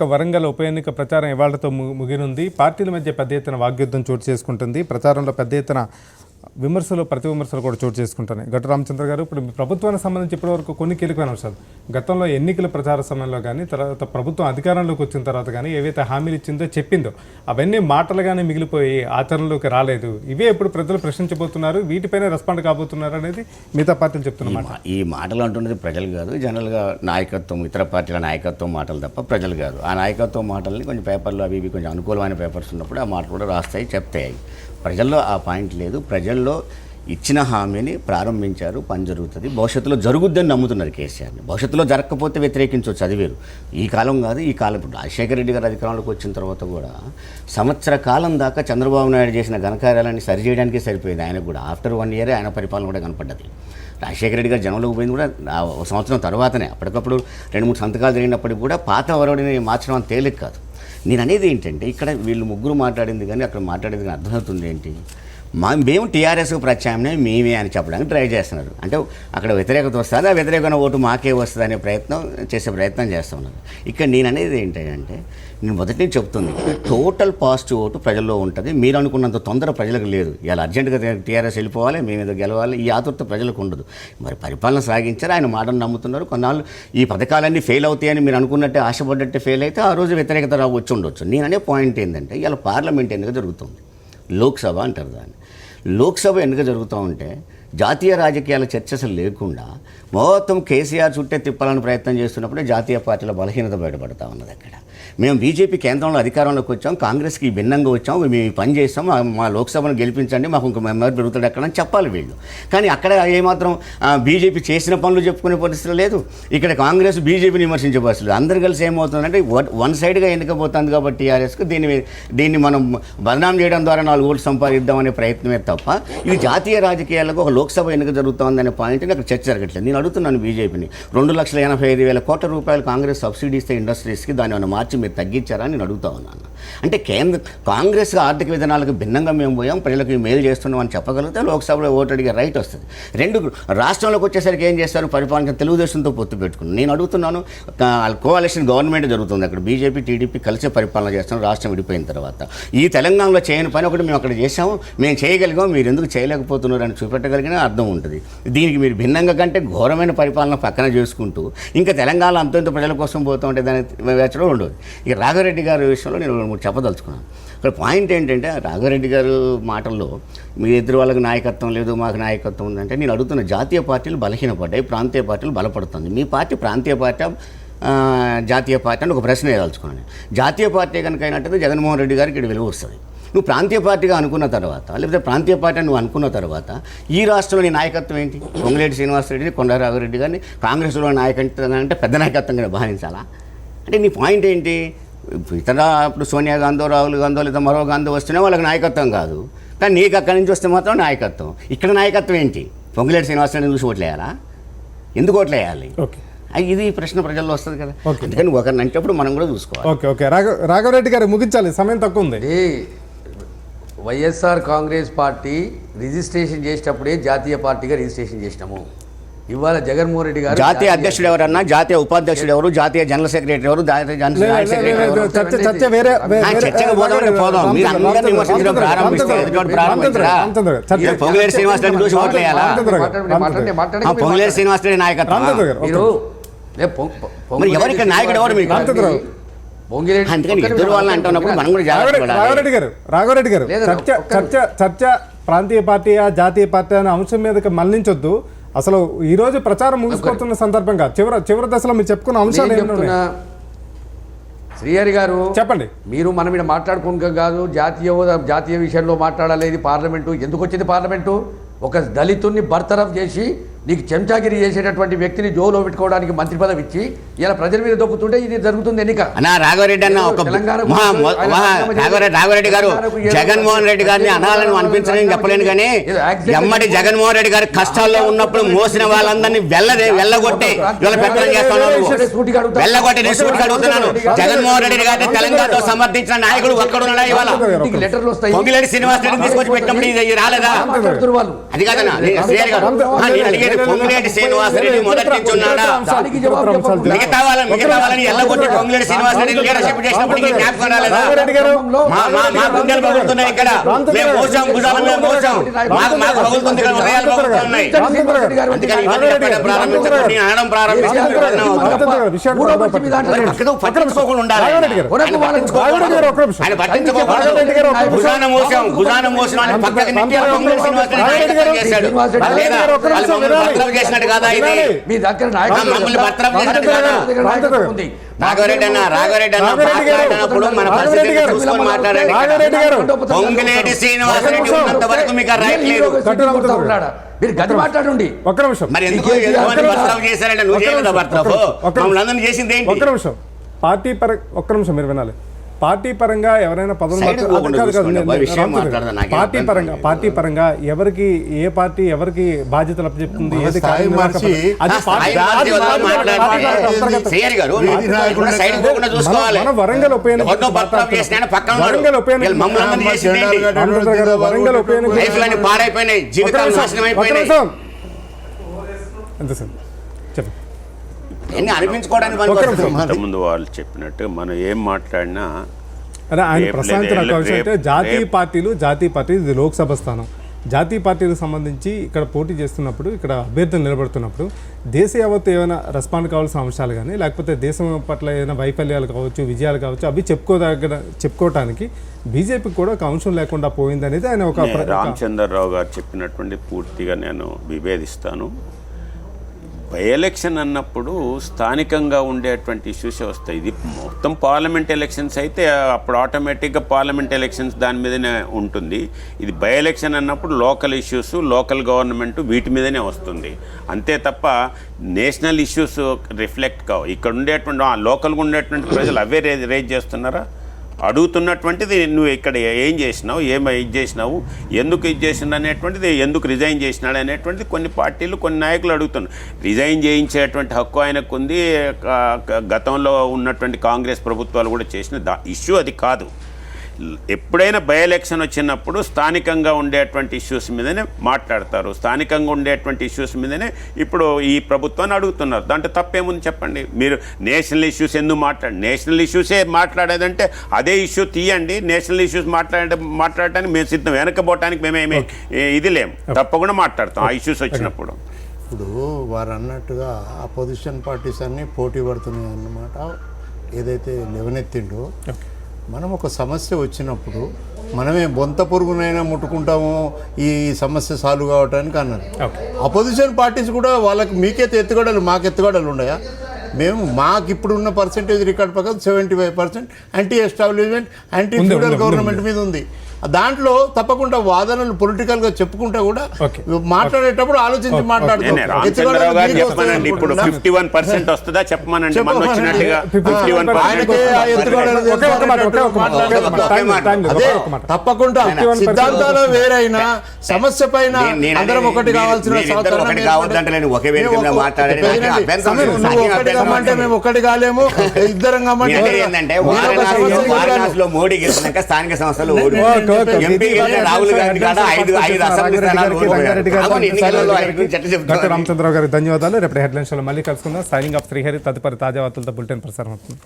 వరంగల్ ఉప ఎన్నిక ప్రచారం ఇవాళ్లతో ముగినుంది. పార్టీల మధ్య పెద్ద ఎత్తున వాగ్యుద్ధం చోటు చేసుకుంటుంది. ప్రచారంలో పెద్ద ఎత్తున విమర్శలు ప్రతి విమర్శలు కూడా చోటు చేసుకుంటున్నాయి. గట్టు రామచంద్ర గారు, ఇప్పుడు ప్రభుత్వానికి సంబంధించి ఇప్పటివరకు కొన్ని కీలకమైన అంశాలు గతంలో ఎన్నికల ప్రచార సమయంలో కానీ, తర్వాత ప్రభుత్వం అధికారంలోకి వచ్చిన తర్వాత కానీ ఏవైతే హామీలు ఇచ్చిందో చెప్పిందో అవన్నీ మాటలుగానే మిగిలిపోయి ఆచరణలోకి రాలేదు. ఇవే ఇప్పుడు ప్రజలు ప్రశ్నించబోతున్నారు, వీటిపైనే రెస్పాండ్ కాబోతున్నారు అనేది మిగతా పార్టీలు చెప్తున్నమాట. ఈ మాటలు అంటున్నది ప్రజలు కాదు, జనరల్గా నాయకత్వం, ఇతర పార్టీల నాయకత్వం మాటలు తప్ప ప్రజలు కాదు. ఆ నాయకత్వం మాటల్ని కొంచెం పేపర్లు అవి కొంచెం అనుకూలమైన పేపర్స్ ఉన్నప్పుడు ఆ మాటలు కూడా రాస్తాయి, చెప్తాయి. ప్రజల్లో ఆ పాయింట్ లేదు. ప్రజల్లో ఇచ్చిన హామీని ప్రారంభించారు, పని జరుగుతుంది, భవిష్యత్తులో జరుగుద్దని నమ్ముతున్నారు కేసీఆర్ని. భవిష్యత్తులో జరగకపోతే వ్యతిరేకించవచ్చు, చదివేరు. ఈ కాలం కాదు, ఈ కాలం ఇప్పుడు రాజశేఖర రెడ్డి గారు అధికారంలోకి వచ్చిన తర్వాత కూడా సంవత్సర కాలం దాకా చంద్రబాబు నాయుడు చేసిన ఘనకార్యాలన్నీ సరిచేయడానికే సరిపోయింది. ఆయనకు కూడా ఆఫ్టర్ 1 year ఆయన పరిపాలన కూడా కనపడ్డది. రాజశేఖర రెడ్డి గారు జనంలోకి పోయింది కూడా ఒక సంవత్సరం తర్వాతనే. అప్పటికప్పుడు 2-3 సంతకాలు జరిగినప్పటికీ కూడా పాత వరవడిని మార్చడం అని తేలిక కాదు. నేను అనేది ఏంటంటే, ఇక్కడ వీళ్ళు ముగ్గురు మాట్లాడింది కానీ అక్కడ మాట్లాడేది కానీ అర్థమవుతుంది ఏంటి, మేము టీఆర్ఎస్కు ప్రత్యామ్నాయం మేమే అని చెప్పడానికి ట్రై చేస్తున్నారు. అంటే అక్కడ వ్యతిరేకత వస్తుంది, ఆ వ్యతిరేకమైన ఓటు మాకే వస్తుంది అనే ప్రయత్నం చేస్తూ ఉన్నారు. ఇక్కడ నేను అనేది ఏంటంటే, నేను మొదటి చెప్తుంది, టోటల్ పాజిటివ్ ఓటు ప్రజల్లో ఉంటుంది. మీరు అనుకున్నంత తొందర ప్రజలకు లేదు. ఇలా అర్జెంటుగా టీఆర్ఎస్ వెళ్ళిపోవాలి, మేము ఏదో గెలవాలి, ఈ ఆతురత ప్రజలకు ఉండదు. మరి పరిపాలన సాగించారు, ఆయన మాటను నమ్ముతున్నారు. కొన్నాళ్ళు ఈ పథకాలన్నీ ఫెయిల్ అవుతాయని మీరు అనుకున్నట్టే, ఆశపడ్డట్టే ఫెయిల్ అయితే ఆ రోజు వ్యతిరేకత వచ్చి ఉండొచ్చు. నేను అనే పాయింట్ ఏంటంటే, ఇలా పార్లమెంట్ ఎన్నిక జరుగుతుంది, లోక్సభ అంటారు దాన్ని. లోక్సభ ఎన్నిక జరుగుతూ ఉంటే జాతీయ రాజకీయాల చర్చ అసలు లేకుండా మొత్తం కేసీఆర్ చుట్టే తిప్పాలని ప్రయత్నం చేస్తున్నప్పుడే జాతీయ పార్టీల బలహీనత బయటపడతా ఉన్నది. అక్కడ మేము బీజేపీ కేంద్రంలో అధికారంలోకి వచ్చాం, కాంగ్రెస్కి భిన్నంగా వచ్చాం, మేము పని చేస్తాం, మా లోక్సభను గెలిపించండి, మాకు ఇంకో మెంబర్ పెరుగుతాడు అక్కడ అని చెప్పాలి వీళ్ళు. కానీ అక్కడ ఏమాత్రం బీజేపీ చేసిన పనులు చెప్పుకునే పరిస్థితి లేదు, ఇక్కడ కాంగ్రెస్ బీజేపీని విమర్శించే పరిస్థితి లేదు. అందరు కలిసి ఏమవుతుందంటే వన్ సైడ్గా ఎన్నికపోతుంది కాబట్టి టీఆర్ఎస్కి దీన్ని మనం బదనాం చేయడం ద్వారా 4 ఓట్లు సంపాదిద్దామనే ప్రయత్నమే తప్ప ఇది జాతీయ రాజకీయాలకు ఒక లోక్సభ ఎన్నిక జరుగుతుందనే పాయింట్ని అక్కడ చర్చ జరగట్లేదు. నేను అడుగుతున్నాను బీజేపీని, 2,85,000 కోట్ల రూపాయలు కాంగ్రెస్ సబ్సిడీ ఇస్తే ఇండస్ట్రీస్కి, దాన్ని ఏమైనా మార్చి మీరు తగ్గించారా అని నేను అడుగుతా ఉన్నాను. అంటే కాంగ్రెస్ ఆర్థిక విధానాలకు భిన్నంగా మేము పోయాం, ప్రజలకు మేలు చేస్తున్నాం అని చెప్పగలిగితే లోక్సభలో ఓటు అడిగే రైట్ వస్తుంది. 2 రాష్ట్రంలోకి వచ్చేసరికి ఏం చేస్తారు, పరిపాలన తెలుగుదేశంతో పొత్తు పెట్టుకున్నాను. నేను అడుగుతున్నాను, కోalition గవర్నమెంట్ జరుగుతుంది, అక్కడ బీజేపీ టీడీపీ కలిసి పరిపాలన చేస్తాం రాష్ట్రం విడిపోయిన తర్వాత. ఈ తెలంగాణలో చేయని పని ఒకటి మేము అక్కడ చేసాము, మేము చేయగలిగాం, మీరు ఎందుకు చేయలేకపోతున్నారు అని చూపెట్టగలిగిన అర్థం ఉంటుంది. దీనికి మీరు భిన్నంగా కంటే ఘోరమైన పరిపాలన పక్కన చేసుకుంటూ ఇంకా తెలంగాణ అంత ప్రజల కోసం పోతూ ఉంటే దాని వేచడం ఉండదు. ఇక రాఘవరెడ్డి గారి విషయంలో నేను 3 చెప్పదలుచుకున్నాను. ఇక్కడ పాయింట్ ఏంటంటే, రాఘవరెడ్డి గారు మాటల్లో మీ ఇద్దరు వాళ్ళకి నాయకత్వం లేదు, మాకు నాయకత్వం ఉందంటే, నేను అడుగుతున్న జాతీయ పార్టీలు బలహీనపడ్డాయి, ప్రాంతీయ పార్టీలు బలపడుతుంది. మీ పార్టీ ప్రాంతీయ పార్టీ జాతీయ పార్టీ అని ఒక ప్రశ్న వేయాల్చుకున్నాను. జాతీయ పార్టీ కనుక అయినట్టయితే జగన్మోహన్ రెడ్డి గారికి ఇక్కడ విలువ వస్తుంది. నువ్వు ప్రాంతీయ పార్టీగా అనుకున్న తర్వాత, లేకపోతే ప్రాంతీయ పార్టీ నువ్వు అనుకున్న తర్వాత ఈ రాష్ట్రంలో నీ నాయకత్వం ఏంటి? పొంగులేటి శ్రీనివాసరెడ్డిని, కొండా రాఘవరెడ్డి గారిని కాంగ్రెస్లో నాయకత్వం అంటే పెద్ద నాయకత్వంగా భావించాలా? అంటే నీ పాయింట్ ఏంటి? ఇతర ఇప్పుడు సోనియా గాంధీ, రాహుల్ గాంధీ, లేదా మరో గాంధీ వస్తేనే వాళ్ళకి నాయకత్వం కాదు, కానీ నీకు అక్కడి నుంచి వస్తే మాత్రం నాయకత్వం. ఇక్కడ నాయకత్వం ఏంటి? పొంగులేటి శ్రీనివాసరెడ్డిని చూసి ఓట్లేయాలా? ఎందుకు ఓట్లేయాలి? ఇది ప్రశ్న ప్రజల్లో వస్తుంది కదా. అందుకని ఒకరిని అంటేప్పుడు మనం కూడా చూసుకోవాలి. ఓకే రాఘవరెడ్డి గారు ముగించాలి, సమయం తక్కువ ఉంది. వైఎస్ఆర్ కాంగ్రెస్ పార్టీ రిజిస్ట్రేషన్ చేసేటప్పుడే జాతీయ పార్టీగా రిజిస్ట్రేషన్ చేసినాము. ఇవాళ జగన్మోహన్ రెడ్డి గారు జాతీయ అధ్యక్షుడు ఎవరన్నా, జాతీయ ఉపాధ్యక్షుడు ఎవరు, జాతీయ జనరల్ సెక్రటరీ ఎవరు, జాతీయ జనరల్ పొంగులేటి శ్రీనివాసరెడ్డి చూసి ఓట్లేయాలా? పొంగులేటి శ్రీనివాసరెడ్డి నాయకత్వం ఎవరికి నాయకుడు ఎవరు మీకు? రాఘవరెడ్డి గారు చర్చ ప్రాంతీయ పార్టీయా జాతీయ పార్టీ అనే అంశం మీదకి మళ్లించొద్దు. అసలు ఈ రోజు ప్రచారం ముగిసిపోతున్న సందర్భంగా చివరి దశలో మీరు చెప్పుకున్న అంశాలు ఏమన్నా? శ్రీహరి గారు చెప్పండి. మీరు మనం ఇక్కడ మాట్లాడుకుంటాం కాదు, జాతీయ విషయంలో మాట్లాడలేదు. పార్లమెంటు ఎందుకు వచ్చింది? పార్లమెంటు ఒక దళితుడిని బర్తరఫ్ చేసి నీకు చెంచాగిరి చేసేటటువంటి వ్యక్తిని జోలో పెట్టుకోవడానికి మంత్రి పదవి ఇచ్చి ఇలా ప్రజల మీద దొక్కుతుంటే ఇది జరుగుతుంది ఎన్నిక. రాఘవరెడ్డి అన్న రాఘవరెడ్డి గారు జగన్మోహన్ రెడ్డి గారిని అనాలని అనిపించడం చెప్పలేను, కానీ ఎమ్మటి జగన్మోహన్ రెడ్డి గారి కష్టాల్లో ఉన్నప్పుడు మోసిన వాళ్ళందరినీ వెళ్ళగొట్టి అడుగుతున్నాను. జగన్మోహన్ రెడ్డి గారిని తెలంగాణలో సమర్థించిన నాయకుడు ఒక్కడున్నాడా? ఇవాళ పొంగిలేటి శ్రీనివాసరెడ్డిని తీసుకొచ్చి పెట్టినప్పుడు ఇది రాలేదా? అది కాదన్నా పొంగులేటి శ్రీనివాసరెడ్డి మొదటి నుంచి ఉన్నాడా? దానికి జవాబు చెప్పకుండా మిగతా వాళ్ళని ఎల్లగొట్టి పొంగులేటి శ్రీనివాసరెడ్డి లీడర్షిప్ చేసినప్పటికీ జ్ఞాపకం రాలేదా? మా గుండెలు పగులుతున్నాయి ఇక్కడ. మేము మోసాం, భుజాల మీద మోసాం. మాకు పగులుతుంది ఇక్కడ, హృదయాలు పగులుతున్నాయి. అందుకని ఇవన్నీ చెప్పడం ప్రారంభించడం, నేను అనడం ప్రారంభించాను. పట్టించుకోకుండా ఉండాలి. ఆయన పట్టించుకోకూడదు. భుజాన మోసం అని పక్కకి నెట్టి పొంగులేటి శ్రీనివాసరెడ్డి చేశాడు. లేదా వాళ్ళు మమ్మల్ని భర్తరఫ్ చేసినట్టు కాదా ఇది? మీ దగ్గర మమ్మల్ని భర్తరఫ్ చేసినట్టు కాదా? రాఘవరెడ్డి అన్న మాట్లాడినప్పుడు మన పరిస్థితిని చూసుకొని మాట్లాడండి. పొంగులేటి శ్రీనివాసరెడ్డి ఉన్నంత వరకు మీకు రైట్ లేదు. మీరు గది మాట్లాడండి. ఒక్క నిమిషం. మరి ఎందుకు భర్తరఫ్ చేశారంటే నువ్వు చేయలేదా భర్తరఫ్? మమ్మల్ని అందరినీ చేసింది ఏంటి? ఒక్క నిమిషం. ఒక్క నిమిషం మీరు వినాలి. పార్టీ పరంగా ఎవరైనా పదవులు పార్టీ పరంగా ఎవరికి ఏ పార్టీ ఎవరికి బాధ్యతలు అప్పచెప్తుంది, ఏది వరంగల్ ఉప ఎన్నిక పాడైపోయినాయి, జీవితాలు నాశనం అయిపోయినాయి. ఎంత సార్ చెప్పండి. అనిపించుకోవడానికి ముందు వాళ్ళు చెప్పినట్టు మనం ఏం మాట్లాడినా ఆయన ప్రశాంత్ అంటే జాతీయ పార్టీలు ఇది లోక్సభ స్థానం. జాతీయ పార్టీలకు సంబంధించి ఇక్కడ పోటీ చేస్తున్నప్పుడు, ఇక్కడ అభ్యర్థులు నిలబడుతున్నప్పుడు దేశ యావత్తు ఏమైనా రెస్పాండ్ కావాల్సిన అంశాలు కానీ, లేకపోతే దేశం పట్ల ఏదైనా వైఫల్యాలు కావచ్చు, విజయాలు కావచ్చు, అవి చెప్పుకోవటానికి బీజేపీకి కూడా ఒక అంశం లేకుండా పోయింది అనేది ఆయన ఒక రామచంద్రరావు గారు చెప్పినటువంటి పూర్తిగా నేను విభేదిస్తాను. బై ఎలక్షన్ అన్నప్పుడు స్థానికంగా ఉండేటువంటి ఇష్యూస్ వస్తాయి. ఇది మొత్తం పార్లమెంట్ ఎలక్షన్స్ అయితే అప్పుడు ఆటోమేటిక్గా పార్లమెంట్ ఎలక్షన్స్ దాని మీదనే ఉంటుంది. ఇది బై ఎలక్షన్ అన్నప్పుడు లోకల్ ఇష్యూస్, లోకల్ గవర్నమెంట్ వీటి మీదనే వస్తుంది. అంతే తప్ప నేషనల్ ఇష్యూస్ రిఫ్లెక్ట్ కావు. ఇక్కడ ఉండేటువంటి లోకల్గా ఉండేటువంటి ప్రజలు అవే రేజ్ చేస్తున్నారా? అడుగుతున్నటువంటిది నువ్వు ఇక్కడ ఏం చేసినావు, ఇది చేసినావు, ఎందుకు ఇది చేసినా అనేటువంటిది, ఎందుకు రిజైన్ చేసినాడు అనేటువంటిది కొన్ని పార్టీలు, కొన్ని నాయకులు అడుగుతున్నారు. రిజైన్ చేయించేటువంటి హక్కు ఆయనకు ఉంది. గతంలో ఉన్నటువంటి కాంగ్రెస్ ప్రభుత్వాలు కూడా చేసిన ఇష్యూ అది కాదు. ఎప్పుడైనా బై ఎలక్షన్ వచ్చినప్పుడు స్థానికంగా ఉండేటువంటి ఇష్యూస్ మీదనే మాట్లాడతారు. స్థానికంగా ఉండేటువంటి ఇష్యూస్ మీదనే ఇప్పుడు ఈ ప్రభుత్వాన్ని అడుగుతున్నారు. దాంట్లో తప్పేముంది చెప్పండి. మీరు నేషనల్ ఇష్యూస్ ఎందుకు నేషనల్ ఇష్యూసే మాట్లాడేదంటే అదే ఇష్యూ తీయండి. నేషనల్ ఇష్యూస్ మాట్లాడటానికి మేము సిద్ధం, వెనకపోవటానికి మేమేమి ఇది లేము. తప్పకుండా మాట్లాడతాం ఆ ఇష్యూస్ వచ్చినప్పుడు. ఇప్పుడు వారు అన్నట్టుగా అపోజిషన్ పార్టీస్ అన్నీ పోటీ పడుతున్నాయి అన్నమాట. ఏదైతే లేవనెత్తిండో, మనం ఒక సమస్య వచ్చినప్పుడు మనమే బొంత పురుగునైనా ముట్టుకుంటాము ఈ సమస్య సాల్వ్ కావడానికి అన్నారు. అపోజిషన్ పార్టీస్ కూడా వాళ్ళకి మీకైతే ఎత్తుగడలు, మాకు ఎత్తుగడలు ఉన్నాయా? మాకు ఇప్పుడు ఉన్న పర్సెంటేజ్ రికార్డ్ ప్రకారం 75% anti establishment, anti feudal government మీద ఉంది. దాంట్లో తప్పకుండా వాదనలు పొలిటికల్ గా చెప్పుకుంటే కూడా మాట్లాడేటప్పుడు ఆలోచించి మాట్లాడుతాం. ఇప్పుడు 51% వస్తుందా చెప్పమనండి. తప్పకుండా సిద్ధాంతాలు వేరైనా సమస్య పైన అందరం ఒకటి కావాల్సిన అంటే మేము ఒకటి కాలేము, ఇద్దరం ఏంటంటే మోడీ గెలిచినాక స్థానిక సంస్థలు రాహుల్ గాంధీ రామచంద్రరావు గారికి ధన్యవాదాలు. రేపు హెడ్లైన్స్ లో మళ్ళీ కలుసుకుందాం. Signing off Srihari. తదుపరి తాజా వార్తలతో బులెటిన్ ప్రసారం అవుతుంది.